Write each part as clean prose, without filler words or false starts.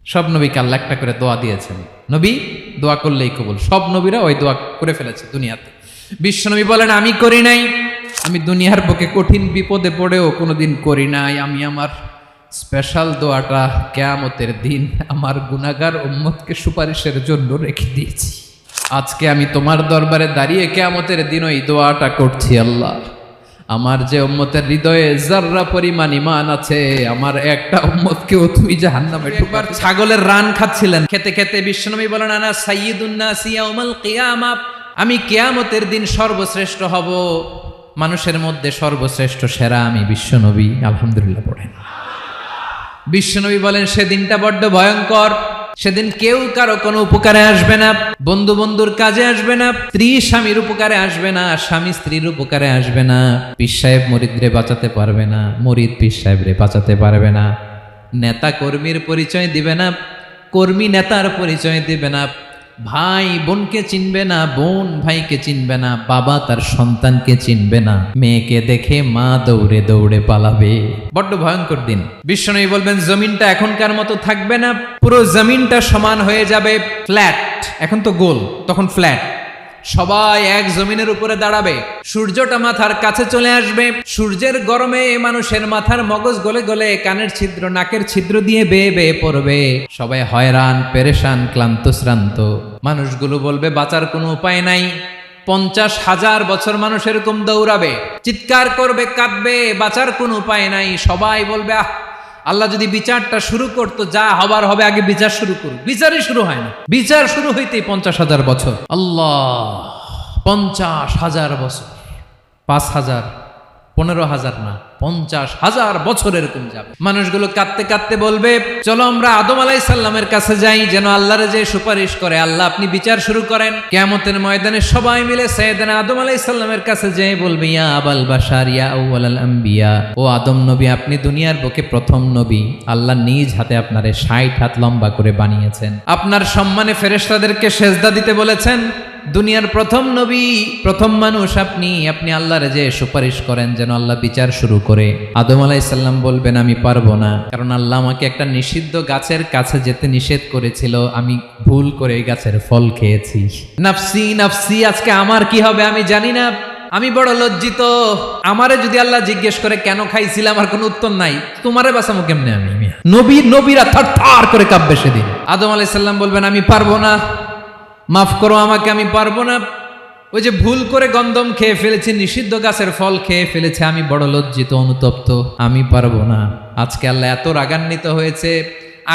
সব নবীকে আল্লাহ একটা করে দোয়া দিয়েছেন। নবী দোয়া করলেই কবুল। সব নবীরা ওই দোয়া করে ফেলেছে দুনিয়াতে। বিশ্বনবী বলেন আমি করি নাই, আমি দুনিয়ার বুকে কঠিন বিপদে পড়েও কোনোদিন করি নাই। আমি আমার স্পেশাল দোয়াটা কিয়ামতের দিন আমার গুনাহগার উম্মতকে সুপারিশের জন্য রেখে দিয়েছি। আজকে আমি তোমার দরবারে দাঁড়িয়ে কিয়ামতের দিন ওই দোয়াটা করছি। আল্লাহ, আমার যে উম্মতের হৃদয়ে যাররা পরিমাণ ঈমান আছে, আমার একটা উম্মতকেও তুমি জাহান্নামে ঢুকার। ছাগলের রান খাচ্ছিলেন, খেতে খেতে বিশ্বনবী বলেন আনা সাইয়্যিদুন নাসি ইয়াউমাল কিয়ামা, আমি কিয়ামতের দিন সর্বশ্রেষ্ঠ হব, মানুষের মধ্যে সর্বশ্রেষ্ঠ সেরা আমি বিশ্বনবী। আলহামদুলিল্লাহ পড়েন। বিশ্বনবী বলেন সেদিনটা বড্ড ভয়ঙ্কর। সেদিন কেউ কারো কোনো উপকারে আসবে না, বন্ধু বন্ধুর কাজে আসবে না, স্ত্রী স্বামীর উপকারে আসবে না, স্বামী স্ত্রীর উপকারে আসবে না, পীর সাহেব মুরিদরে বাঁচাতে পারবে না, মুরিদ পীর সাহেবরে বাঁচাতে পারবে না, নেতা কর্মীর পরিচয় দিবে না, কর্মী নেতার পরিচয় দিবে না, ভাই বোনকে চিনবে না, বোন ভাইকে চিনবে না, বাবা তার সন্তানকে চিনবে না, মেয়েকে দেখে মা দৌড়ে দৌড়ে পালাবে। বড্ড ভয়ঙ্কর দিন। বিশ্বনবী বলবেন জমিনটা এখনকার মতো থাকবে না, পুরো জমিনটা সমান হয়ে যাবে, ফ্ল্যাট। এখন তো গোল, তখন ফ্ল্যাট। সবাই এক জমিনের উপরে দাঁড়াবে, সূর্যটা মাথার কাছে চলে আসবে, সূর্যের গরমে মানুষের মাথার মগজ গলে গলে কানের ছিদ্র নাকের ছিদ্র দিয়ে বেয়ে বেয়ে পড়বে। সবাই হয়রান পেরেশান ক্লান্ত শ্রান্ত। মানুষগুলো বলবে বাঁচার কোনো উপায় নাই। 50,000 বছর মানুষ এরকম দৌড়াবে, চিৎকার করবে, কাঁদবে, বাঁচার কোনো উপায় নাই। সবাই বলবে আহ, আল্লাহ যদি বিচারটা শুরু করতো, যা হবার হবে, আগে বিচার শুরু করুক। বিচারই শুরু হয় না, বিচার শুরু হইতেই 50,000 বছর। আল্লাহ, 50,000 বছর, 5,000, 15,000 না, 50,000 বছর এরকম যাবে। মানুষগুলো কাঁদতে কাঁদতে বলবে চলো আমরা আদম আলাইহিস সালামের কাছে যাই, যেন আল্লাহরে যে সুপারিশ করে, আল্লাহ আপনি বিচার শুরু করেন। কিয়ামতের ময়দানে সবাই মিলে সাইয়েদনা আদম আলাইহিস সালামের কাছে যেয়ে বলবে ইয়া আবাল বাশার ইয়া আউয়ালাল আম্বিয়া, ও আদম নবী, আপনি দুনিয়ার বুকে প্রথম নবী। আল্লাহ নিজ হাতে আপনারে 60 হাত লম্বা করে বানিয়েছেন, আপনার সম্মানে ফেরেশতাদেরকে সেজদা দিতে বলেছেন। দুনিয়ার প্রথম নবী, প্রথম মানুষ আপনি। আপনি আল্লাহরে যে সুপারিশ করেন যেন আল্লাহ বিচার শুরু করে। আদম আলাইহিস সালাম বলবেন আমি পারবো না, কারণ আল্লাহ আমাকে একটা নিষিদ্ধ গাছের কাছে যেতে নিষেধ করেছিল, আমি ভুল করে এই গাছের ফল খেয়েছি। নাফসি নাফসি, আজকে আমার কি হবে আমি জানি না, আমি বড় লজ্জিত। আমারে যদি আল্লাহ জিজ্ঞেস করে কেন খাইছিলাম, আমার কোনো উত্তর নাই, তোমারে বাঁচামো কেমনে আমি? নবীরা থার করে কাঁপবে সেদিন। আদম আলাইহিস সালাম বলবেন আমি পারবো না, মাফ করো আমাকে, আমি পারবো না। ওই যে ভুল করে গন্ধম খেয়ে ফেলেছি, নিষিদ্ধ গাছের ফল খেয়ে ফেলেছে, আমি বড় লজ্জিত অনুতপ্ত, আমি পারবো না। আজকে আল্লাহ এত রাগান্বিত হয়েছে,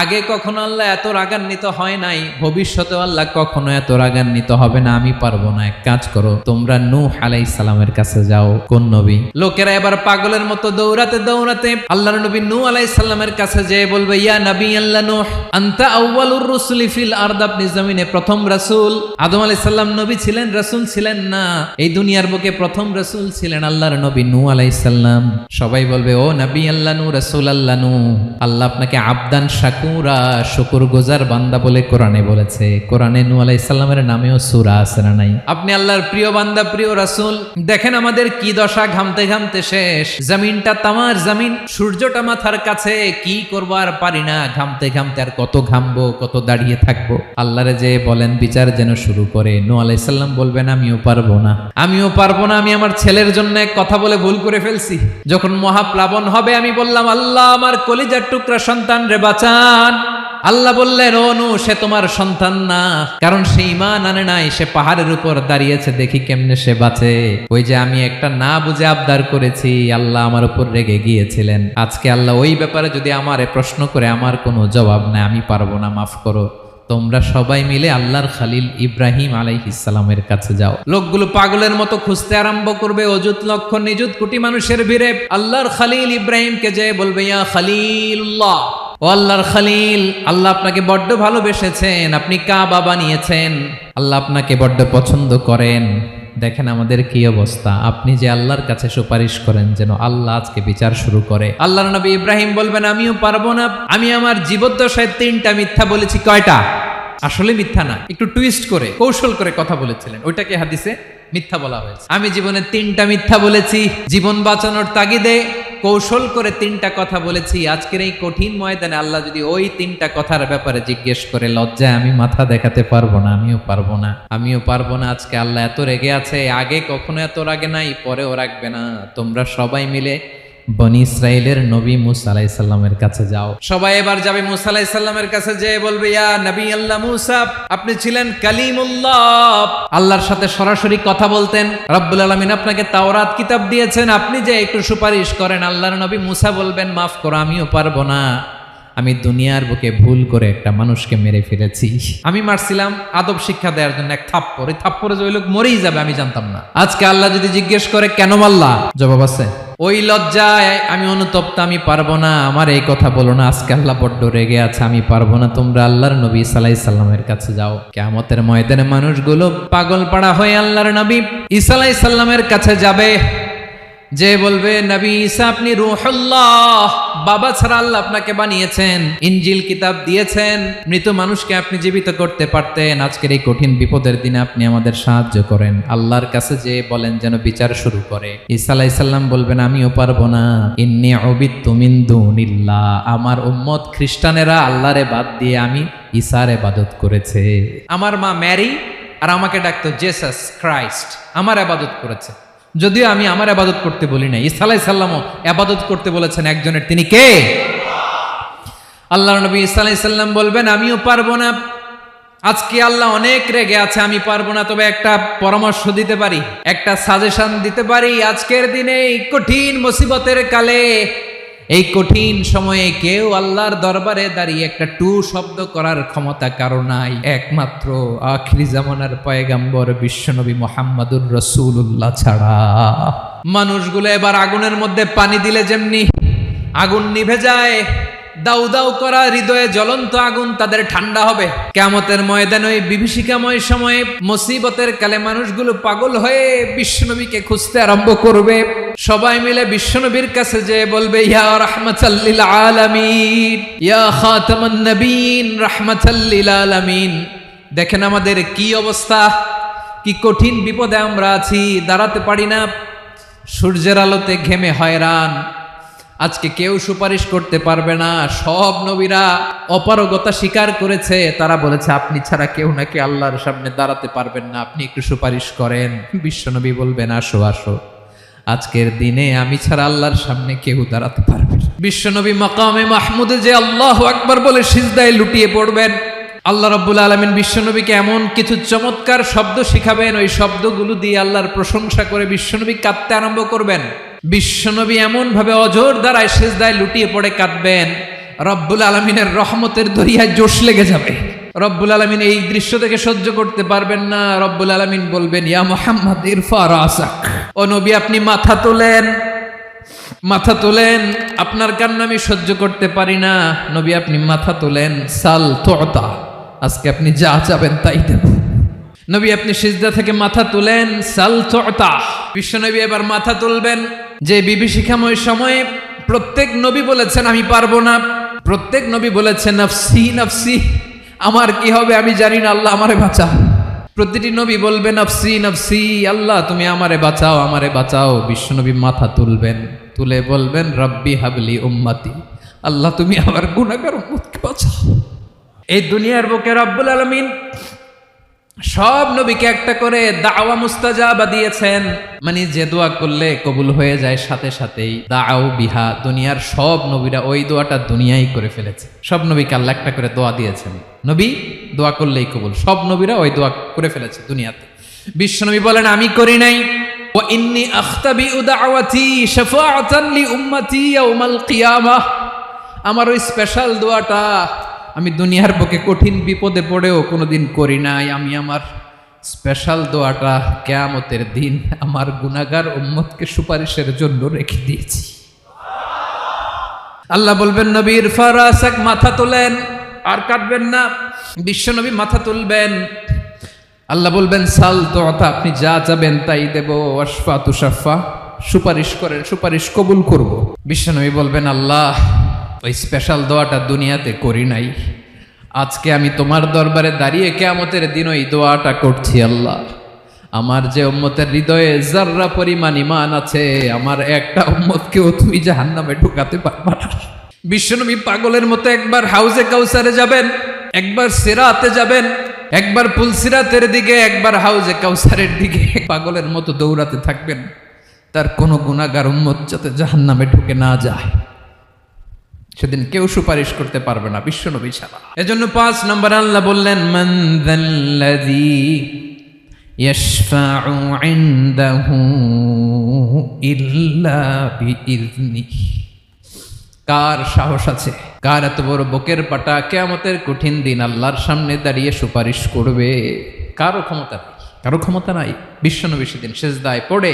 আগে কখনো আল্লাহ এত রাগান্বিত হয় নাই, ভবিষ্যতেও আল্লাহ কখনো এত রাগান্বিত হবে না। আমি পারবো না, এক কাজ করো, তোমরা নূহ আলাইহিস সালামের কাছে যাও। কোন নবী? লোকেরা এবার পাগলের মতো দৌড়াতে দৌড়াতে আল্লাহর নবী নূহ আলাইহিস সালামের কাছে যেয়ে বলবে ইয়া নবী আল্লাহ নূহ, আনতা আউয়ালুর রাসূলি ফিল আরদ, আপনি জমিনে প্রথম রাসূল। আদম আলাইহিস সালাম নবী ছিলেন, রাসূল ছিলেন না। এই দুনিয়ার বুকে প্রথম রাসূল ছিলেন আল্লাহর নবী নূহ আলাইহিস সালাম। সবাই বলবে ও নবী আল্লাহ নূহ, রাসূল আল্লাহ নূহ, আল্লাহ আপনাকে আবদান শাকুরা, শুকর গুজার বান্দা বলে কোরআনে বলেছে। কোরআনে নূহ আলাইহিস সালামের নামেও সূরা আছে না নাই? আপনি আল্লাহর প্রিয় বান্দা, প্রিয় রাসূল। দেখেন আমাদের কি দশা, ঘামতে ঘামতে শেষ। জমিনটা তামার জমিন, সূর্যটা মাথার কাছে, কি করবো আর পারি না, ঘামতে ঘামতে আর কত ঘামবো, কত দাঁড়িয়ে থাকবো। আল্লাহরে যে বলেন বিচার যেন শুরু করে। নূহ আলাইহিস সালাম বলবেন আমিও পারবো না, আমিও পারবো না, আমি আমার ছেলের জন্য এক কথা বলে ভুল করে ফেলছি। যখন মহাপ্লাবন হবে আমি বললাম আল্লাহ আমার কলিজার টুকরা সন্তান রে বাঁচান। আল্লাহ বললেন ও নূহ, সে তোমার সন্তান না, কারণ সে ঈমান আনে নাই, সে পাহাড়ের উপর দাঁড়িয়েছে, দেখি কেমনে সে বাঁচে। ওই যে আমি একটা না বুঝে আবদার করেছি, আল্লাহ আমার উপর রেগে গিয়েছিলেন। আজকে আল্লাহ ওই ব্যাপারে যদি আমারে প্রশ্ন করে, আমার কোনো জবাব নাই, আমি পারবো না, মাফ করো। তোমরা সবাই মিলে আল্লাহর খালিল ইব্রাহিম আলাইহিস সালামের কাছে যাও। লোকগুলো পাগলের মতো খুঁজতে আরম্ভ করবে, অযুত লক্ষ নিযুত কোটি মানুষের ভিড়ে আল্লাহর খালিল ইব্রাহিমকে যে বলবে ইয়া খালিলুল্লাহ, ও আল্লাহর খালিল, আল্লাহ আপনাকে বড্ড ভালোবেসেছেন, আপনি কাবা বানিয়েছেন, আল্লাহ আপনাকে বড্ড পছন্দ করেন। দেখেন আমাদের কি অবস্থা, আপনি যে আল্লাহর কাছে সুপারিশ করেন যেন আল্লাহ আজকে বিচার শুরু করে। আল্লাহর নবী ইব্রাহিম বলবেন আমিও পারবো না, আমি আমার জীবদ্দশায় 3টা মিথ্যা বলেছি। কয়টা? আসলে মিথ্যা না, একটু টুইস্ট করে কৌশল করে কথা বলেছিলেন, ওইটাকে হাদিসে মিথ্যা বলা হয়েছে। আমি জীবনে 3টা মিথ্যা বলেছি, জীবন বাঁচানোর তাগিদে কৌশল করে 3টা কথা বলেছি। আজকের এই কঠিন ময়দানে আল্লাহ যদি ওই 3টা কথার ব্যাপারে জিজ্ঞেস করে, লজ্জায় আমি মাথা দেখাতে পারবো না, আমিও পারবো না। আজকে আল্লাহ এত রেগে আছে, আগে কখনো এত রাগে নাই, পরেও রাখবে না। তোমরা সবাই মিলে বনি ইসরাইলের নবী মুসা আলাইহিস সালামের কাছে যাও। সবাই এবার যাবে মুসা আলাইহিস সালামের কাছে, যেয়ে বলবে, ইয়া নবী আল্লাহ মুসা, আপনি ছিলেন কালিমুল্লাহ, আল্লাহর সাথে সরাসরি কথা বলতেন। রব্বুল আলামিন আপনাকে তাওরাত কিতাব দিয়েছেন, আপনি যে একটু সুপারিশ করেন। আল্লাহর নবী মুসা বলবেন, মাফ করো, আমিও পারবো না। আমি দুনিয়ার বুকে ভুল করে একটা মানুষকে মেরে ফেলেছি। আমি মারছিলাম আদব শিক্ষা দেওয়ার জন্য এক থাপ্পড়, এই থাপ্পড়ে যে ওই লোক মরেই যাবে আমি জানতাম না। আজকে আল্লাহ যদি জিজ্ঞেস করে কেন মারলা, জবাব আছে। ওই লজ্জায় আমি অনুতপ্ত, আমি পারবো না, আমার এই কথা বলো না। আজকে আল্লাহ বড্ড রেগে আছে, আমি পারবো না। তোমরা আল্লাহর নবী ঈসা আলাইহিস সালামের কাছে যাও। কিয়ামতের ময়দানে মানুষগুলো পাগল পাড়া হয়ে আল্লাহর নবী ঈসা আলাইহিস সালামের কাছে যাবে, যে বলবে, নবী ঈসা আপনি রূহুল্লাহ, বাবা ছাড়া আল্লাহ আপনাকে বানিয়েছেন, ইনজিল কিতাব দিয়েছেন, মৃত মানুষকে আপনি জীবিত করতে পারতেন। আজকের এই কঠিন বিপদের দিনে আপনি আমাদের সাহায্য করেন। আল্লাহর কাছে যে বলেন যেন বিচার শুরু করে। ঈসা আলাইহিস সালাম বলবেন, আমিও পারবো না। ইন্নী উবিদতু মিন দুনিল্লাহ, আমার উম্মত খ্রিস্টানেরা আল্লাহরে বাদ দিয়ে আমি ঈসার ইবাদত করেছে। আমার মা ম্যারি আর আমাকে ডাকতো জেসাস ক্রাইস্ট, আমার ইবাদত করেছে। যদিও আমি আমার ইবাদত করতে বলি না, ঈসা আলাইহিস সালামও ইবাদত করতে বলেছেন একজনের, তিনি কে? আল্লাহর নবী ঈসা আলাইহিস সালাম বলবেন, আমিও পারবো না। আজকে আল্লাহ অনেক রেগে আছে, আমি পারবো না। তবে একটা পরামর্শ দিতে পারি, একটা সাজেশন দিতে পারি। আজকের দিনে এই কঠিন মুসিবতের কালে, এই কঠিন সময়ে কেউ আল্লাহর দরবারে দাঁড়িয়ে একটা টু শব্দ করার ক্ষমতা কারো নাই, একমাত্র আখিরি জামানার পয়গাম্বর বিশ্বনবী মুহাম্মাদুর রাসূলুল্লাহ ছাড়া। মানুষগুলো এবার আগুনের মধ্যে পানি দিলে যেমনি আগুন নিভে যায়, দাউ দাউ করা হৃদয়ে জ্বলন্ত আগুন তাদের ঠান্ডা হবে। কিয়ামতের ময়দানে ওই বিভীষিকাময় সময়ে মুসিবতের কালে মানুষগুলো পাগল হয়ে বিশ্বনবীকে খুঁজতে আরম্ভ করবে। সবাই মিলে বিশ্বনবীর কাছে যে বলবে, ইয়া রাহমাতাল লিল আলামিন, ইয়া খাতামান নবীন, রাহমাতাল লিল আলামিন। দেখেন আমাদের কি অবস্থা, কি কঠিন বিপদে আমরা আছি, দাঁড়াতে পারি না, সূর্যের আলোতে ঘেমে হয়রান। আজকে কেউ সুপারিশ করতে পারবে না। সব নবীরা অপারগতা স্বীকার করেছে, তারা বলেছে আপনি ছাড়া কেউ নাকি আল্লাহর সামনে দাঁড়াতে পারবেন না, আপনি একটু সুপারিশ করেন। বিশ্বনবী বলবেন, আসো আসো, আজকের দিনে আমি ছাড়া আল্লাহর সামনে কেউ দাঁড়াতে পারবে না। বিশ্বনবী মাকামে মাহমুদে যে আল্লাহু আকবার বলে সিজদায় লুটিয়ে পড়বেন। আল্লাহ রাব্বুল আলামিন বিশ্বনবীকে এমন কিছু চমৎকার শব্দ শিখাবেন, ওই শব্দগুলো দিয়ে আল্লাহর প্রশংসা করে বিশ্বনবী কাঁদতে আরম্ভ করবেন। বিশ্বনবী এমন ভাবে অজর দ্বারায় সিজদায় লুটিয়ে পড়ে কাঁদবেন, রব্বুল আলামিনের রহমতের দরিয়ায় জোশ লেগে যাবে। রব্বুল আলামিন এই দৃশ্য থেকে সহ্য করতে পারবেন না। রব্বুল আলামিন বলবেন, ইয়া মুহাম্মদ ইরফা রাসাক, ও নবী আপনি মাথা তোলেন, মাথা তোলেন, আপনার কান্না আমি সহ্য করতে পারি না। নবী আপনি মাথা তোলেন, সাল তুতা, আজকে আপনি যা চাবেন তাই দেব। নবী আপনি সিজদা থেকে মাথা তুলেন, সাল তুতা। বিশ্বনবী এবার মাথা তুলবেন। যে বিভীষিকাময় সময়ে প্রত্যেক নবী বলেছেন আমি পারবো না, প্রত্যেক নবী বলেছেন নফসি নফসি, আমার কি হবে আমি জানি না, আল্লাহ আমারে বাঁচাও। প্রতিটি নবী বলবেন নফসি নফসি, আল্লাহ তুমি আমারে বাঁচাও, আমারে বাঁচাও। বিশ্বনবী মাথা তুলবেন, তুলে বলবেন রব্বি হাবলি উম্মতি, আল্লাহ তুমি আমার গুনাহগার উম্মতকে বাঁচাও। এই দুনিয়ার বুকে রব্বুল আলামিন সব নবীকে একটা করে দাওয়া মুস্তাজাবা দিয়েছেন, মানে যে দোয়া করলে কবুল হয়ে যায় সাথে সাথেই। দাও বিহা, দুনিয়ার সব নবীরা ওই দোয়াটা দুনিয়ায় করে ফেলেছে। সব নবীকে আল্লাহ একটা করে দোয়া দিয়েছেন, নবী দোয়া করলেই কবুল। সব নবীরা ওই দোয়া করে ফেলেছে দুনিয়াতে। বিশ্বনবী বলেন আমি করি নাই। ওয়া ইন্নী আখতাবিউ দাওয়াতি শাফাআতান লি উম্মতি ইয়াউমাল কিয়ামাহ, আমার ওই স্পেশাল দোয়াটা আমি দুনিয়ার বুকে কঠিন বিপদে পড়েও কোনোদিন করি নাই। আমি আমার স্পেশাল দোয়াটা কিয়ামতের দিন আমার গুনাহগার উম্মতকে সুপারিশের জন্য রেখে দিয়েছি। আল্লাহ বলবেন নবীর ফারাসাক, মাথা তোলেন, আর কাটবেন না। বিশ্বনবী মাথা তুলবেন। আল্লাহ বলবেন সাল তুতা, আপনি যা চাবেন তাই দেব। ওয়াশফা তুশাফা, সুপারিশ করেন, সুপারিশ কবুল করব। বিশ্বনবী বলবেন আল্লাহ ওই স্পেশাল দোয়াটা দুনিয়াতে করি নাই, আজকে আমি তোমার দরবারে দাঁড়িয়ে কিয়ামতের দিন ওই দোয়াটা করছি। আল্লাহ আমার যে উম্মতের হৃদয়ে যাররা পরিমাণ ঈমান আছে, আমার একটা উম্মতকেও তুমি জাহান্নামে ঢুকাতে পারবা না। বিশ্বনবী পাগলের মতো একবার হাউজে কাউসারে যাবেন, একবার সিরাতে যাবেন, একবার পুলসিরাতের দিকে, একবার হাউজে কাউসারের দিকে পাগলের মতো দৌড়াতে থাকবেন, তার কোনো গুনাহগার উম্মত যাতে জাহান্নামে ঢুকে না যায়। সেদিন কেউ সুপারিশ করতে পারবে না বিশ্বনবী ছাড়া। এজন্য 5 নম্বর আল্লাহ বললেন, মান যাল্লাযী ইয়াশফাউ ইনদাহু ইল্লা বিইযনিহি। কার সাহস আছে, কার এত বড় বুকের পাটা কিয়ামতের কঠিন দিন আল্লাহর সামনে দাঁড়িয়ে সুপারিশ করবে? কারো ক্ষমতা নেই, কারো ক্ষমতা নাই। বিশ্বনবী সেদিন সিজদায় পড়ে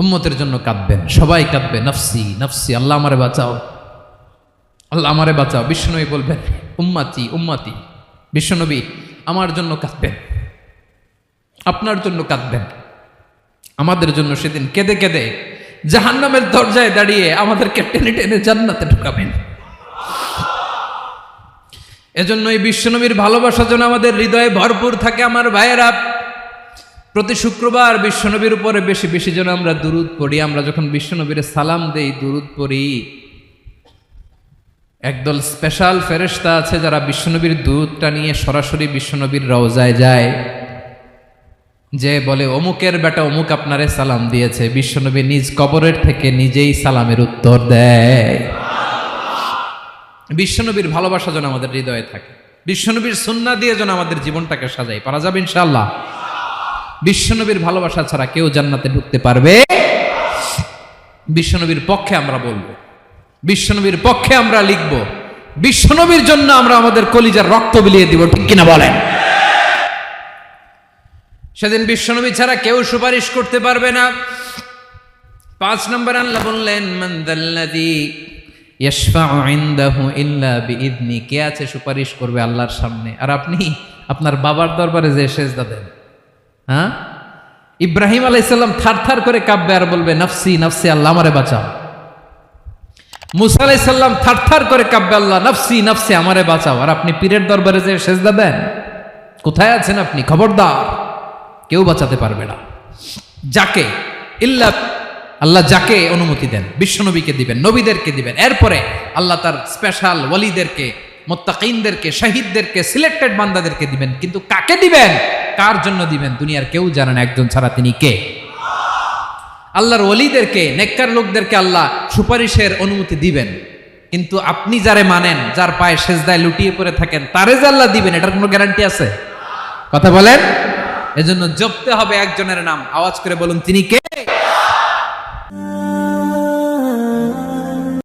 উম্মতের জন্য কাঁদবেন, সবাই কাঁদবে, নফসি নফসি, আল্লাহ আমারে বাঁচাও, আল্লাহ আমারে বাঁচাও। বিশ্বনবী বলবেন, উম্মতি উম্মতি। বিশ্বনবী আমার জন্য কাঁদবেন, আপনার জন্য কাঁদবেন, আমাদের জন্য সেদিন কেঁদে কেঁদে জাহান্নামের দরজায় দাঁড়িয়ে আমাদেরকে টেনে টেনে জান্নাতে ঢুকাবেন। এজন্য এই বিশ্বনবীর ভালোবাসা যেন আমাদের হৃদয়ে ভরপুর থাকে। আমার ভাইয়েরা, প্রতি শুক্রবার বিশ্বনবীর উপরে বেশি বেশি যেন আমরা দুরূদ পড়ি। আমরা যখন বিশ্বনবীর সালাম দেই, দুরূদ পড়ি, একদল স্পেশাল ফেরেশতা আছে যারা বিশ্বনবীর দুরূদটা নিয়ে সরাসরি বিশ্বনবীর রওজায় যায়, যে বলে অমুকের বেটা অমুক আপনারে সালাম দিয়েছে। বিশ্বনবী নিজ কবরের থেকে নিজেই সালামের উত্তর দেয়। বিশ্বনবীর ভালোবাসা যেন আমাদের হৃদয়ে থাকে, বিশ্বনবীর সুন্নাহ দিয়ে যেন আমাদের জীবনটাকে সাজাই। পারা যাবে ইনশাআল্লাহ। বিশ্বনবীর ভালোবাসা ছাড়া কেউ জান্নাতে ঢুকতে পারবে? বিশ্বনবীর পক্ষে আমরা বলবো, বিশ্বনবীর পক্ষে আমরা লিখব, বিশ্বনবীর জন্য আমরা আমাদের কলিজার রক্ত বিলিয়ে দিব, ঠিক কিনা বলেন? সেদিন বিশ্বনবী ছাড়া কেউ সুপারিশ করতে পারবে না। 5 নম্বর আল্লাহ বললেন, মান যাল্লাযী ইয়াশফাউ ইনদাহু ইল্লা বিইযনি। কে আছে সুপারিশ করবে আল্লাহর সামনে? আর আপনি আপনার বাবার দরবারে যে সেজদা দেন, হ্যাঁ? ইব্রাহিম আলাইহিস সালাম থারথার করে কাঁপবে আর বলবে, নফসি নফসি, আল্লাহ আমারে বাঁচাও। মুসা আলাইহিস সালাম থারথার করে কাঁপবে, আল্লাহ নফসি নফসি, আমারে বাঁচাও। আর আপনি পীরের দরবারে যে সেজদা দেন, কোথায় আছেন আপনি? খবরদার, কেউ বাঁচাতে পারবে না। যাকে ইল্লা আল্লাহ যাকে অনুমতি দেন, বিশ্বনবীকে দিবেন, নবীদেরকে দিবেন, এরপরে আল্লাহ তার স্পেশাল ওয়ালিদেরকে, মুত্তাকিনদেরকে, শহীদদেরকে, সিলেক্টেড বান্দাদেরকে দিবেন। কিন্তু কাকে দিবেন, কার জন্য দিবেন, দুনিয়ার কেউ জানে না। একজন ছাড়া, তিনি কে? আল্লাহর ওয়ালিদেরকে, নেককার লোকদেরকে আল্লাহ সুপারিশের অনুমতি দিবেন। কিন্তু আপনি যারে মানেন, যার পায়ে সেজদায় লুটিয়ে পড়ে থাকেন, তারে যে আল্লাহ দিবেন, এটার কোনো গ্যারান্টি আছে? কথা বলেন। এজন্য জপতে হবে একজনের নাম, আওয়াজ করে বলুন, তিনি কে?